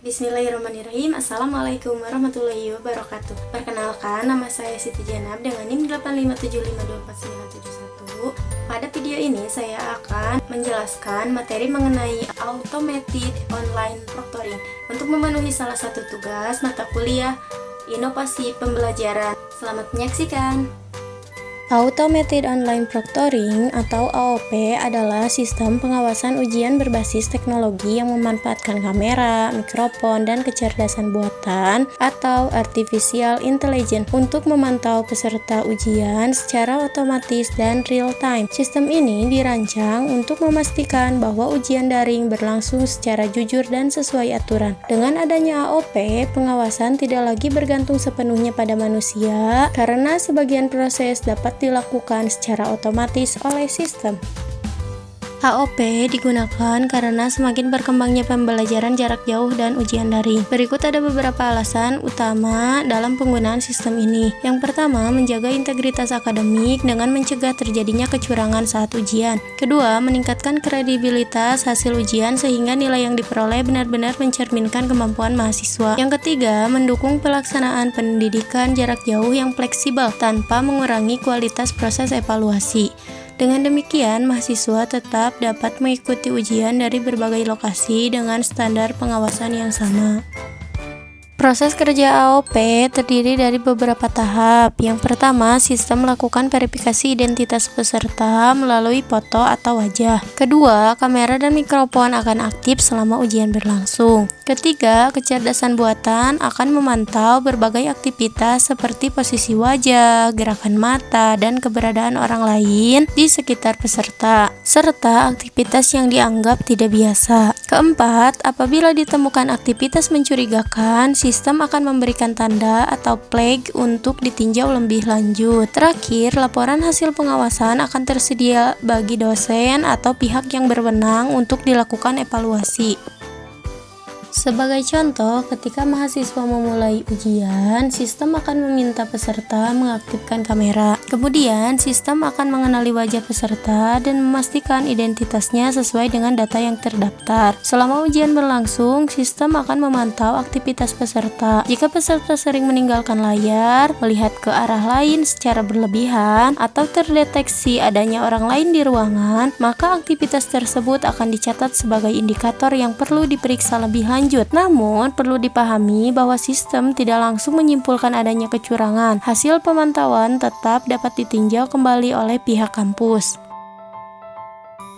Bismillahirrahmanirrahim. Assalamualaikum warahmatullahi wabarakatuh. Perkenalkan, nama saya Siti Janab dengan NIM 857524971. Pada video ini saya akan menjelaskan materi mengenai Automated Online Proctoring untuk memenuhi salah satu tugas mata kuliah Inovasi Pembelajaran. Selamat menyaksikan. Automated Online Proctoring atau AOP adalah sistem pengawasan ujian berbasis teknologi yang memanfaatkan kamera, mikrofon, dan kecerdasan buatan atau artificial intelligence untuk memantau peserta ujian secara otomatis dan real time. Sistem ini dirancang untuk memastikan bahwa ujian daring berlangsung secara jujur dan sesuai aturan. Dengan adanya AOP, pengawasan tidak lagi bergantung sepenuhnya pada manusia karena sebagian proses dapat dilakukan secara otomatis oleh sistem. AOP digunakan karena semakin berkembangnya pembelajaran jarak jauh dan ujian daring. Berikut ada beberapa alasan utama dalam penggunaan sistem ini. Yang pertama, menjaga integritas akademik dengan mencegah terjadinya kecurangan saat ujian. Kedua, meningkatkan kredibilitas hasil ujian sehingga nilai yang diperoleh benar-benar mencerminkan kemampuan mahasiswa. Yang ketiga, mendukung pelaksanaan pendidikan jarak jauh yang fleksibel tanpa mengurangi kualitas proses evaluasi. Dengan demikian, mahasiswa tetap dapat mengikuti ujian dari berbagai lokasi dengan standar pengawasan yang sama. Proses kerja AOP terdiri dari beberapa tahap. Yang pertama, sistem melakukan verifikasi identitas peserta melalui foto atau wajah. Kedua, kamera dan mikrofon akan aktif selama ujian berlangsung. Ketiga, kecerdasan buatan akan memantau berbagai aktivitas seperti posisi wajah, gerakan mata, dan keberadaan orang lain di sekitar peserta, serta aktivitas yang dianggap tidak biasa. Keempat, apabila ditemukan aktivitas mencurigakan, sistem akan memberikan tanda atau flag untuk ditinjau lebih lanjut. Terakhir, laporan hasil pengawasan akan tersedia bagi dosen atau pihak yang berwenang untuk dilakukan evaluasi. Sebagai contoh, ketika mahasiswa memulai ujian, sistem akan meminta peserta mengaktifkan kamera. Kemudian, sistem akan mengenali wajah peserta dan memastikan identitasnya sesuai dengan data yang terdaftar. Selama ujian berlangsung, sistem akan memantau aktivitas peserta. Jika peserta sering meninggalkan layar, melihat ke arah lain secara berlebihan, atau terdeteksi adanya orang lain di ruangan, maka aktivitas tersebut akan dicatat sebagai indikator yang perlu diperiksa lebih lanjut. Namun, perlu dipahami bahwa sistem tidak langsung menyimpulkan adanya kecurangan. Hasil pemantauan tetap dapat ditinjau kembali oleh pihak kampus.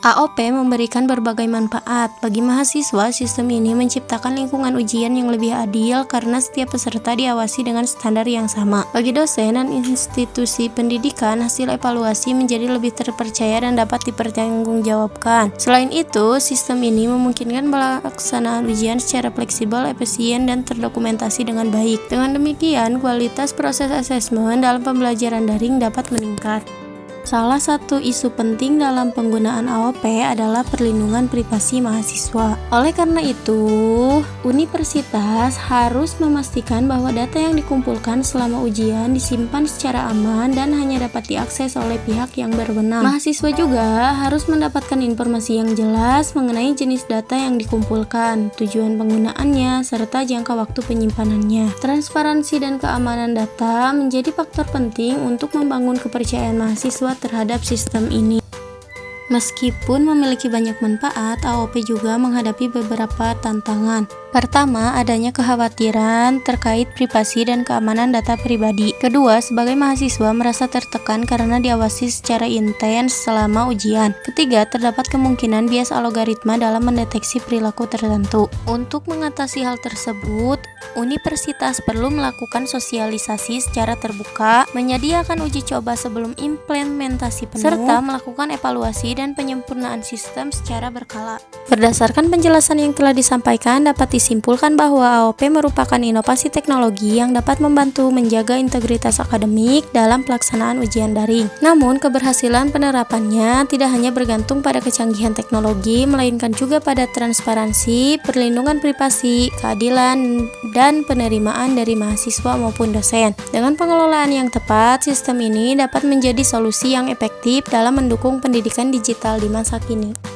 AOP memberikan berbagai manfaat. Bagi mahasiswa, sistem ini menciptakan lingkungan ujian yang lebih adil karena setiap peserta diawasi dengan standar yang sama. Bagi dosen dan institusi pendidikan, hasil evaluasi menjadi lebih terpercaya dan dapat dipertanggungjawabkan. Selain itu, sistem ini memungkinkan pelaksanaan ujian secara fleksibel, efisien, dan terdokumentasi dengan baik. Dengan demikian, kualitas proses asesmen dalam pembelajaran daring dapat meningkat. Salah satu isu penting dalam penggunaan AOP adalah perlindungan privasi mahasiswa. Oleh karena itu, universitas harus memastikan bahwa data yang dikumpulkan selama ujian disimpan secara aman dan hanya dapat diakses oleh pihak yang berwenang. Mahasiswa juga harus mendapatkan informasi yang jelas mengenai jenis data yang dikumpulkan, tujuan penggunaannya, serta jangka waktu penyimpanannya. Transparansi dan keamanan data menjadi faktor penting untuk membangun kepercayaan mahasiswa terhadap sistem ini. Meskipun memiliki banyak manfaat, AOP juga menghadapi beberapa tantangan. Pertama, adanya kekhawatiran terkait privasi dan keamanan data pribadi. Kedua, sebagai mahasiswa merasa tertekan karena diawasi secara intens selama ujian. Ketiga, terdapat kemungkinan bias algoritma dalam mendeteksi perilaku tertentu. Untuk mengatasi hal tersebut, universitas perlu melakukan sosialisasi secara terbuka, menyediakan uji coba sebelum implementasi penuh, serta melakukan evaluasi dan penyempurnaan sistem secara berkala. Berdasarkan penjelasan yang telah disampaikan, dapat disimpulkan bahwa AOP merupakan inovasi teknologi yang dapat membantu menjaga integritas akademik dalam pelaksanaan ujian daring. Namun, keberhasilan penerapannya tidak hanya bergantung pada kecanggihan teknologi, melainkan juga pada transparansi, perlindungan privasi, keadilan, dan penerimaan dari mahasiswa maupun dosen. Dengan pengelolaan yang tepat, sistem ini dapat menjadi solusi yang efektif dalam mendukung pendidikan digital di masa kini.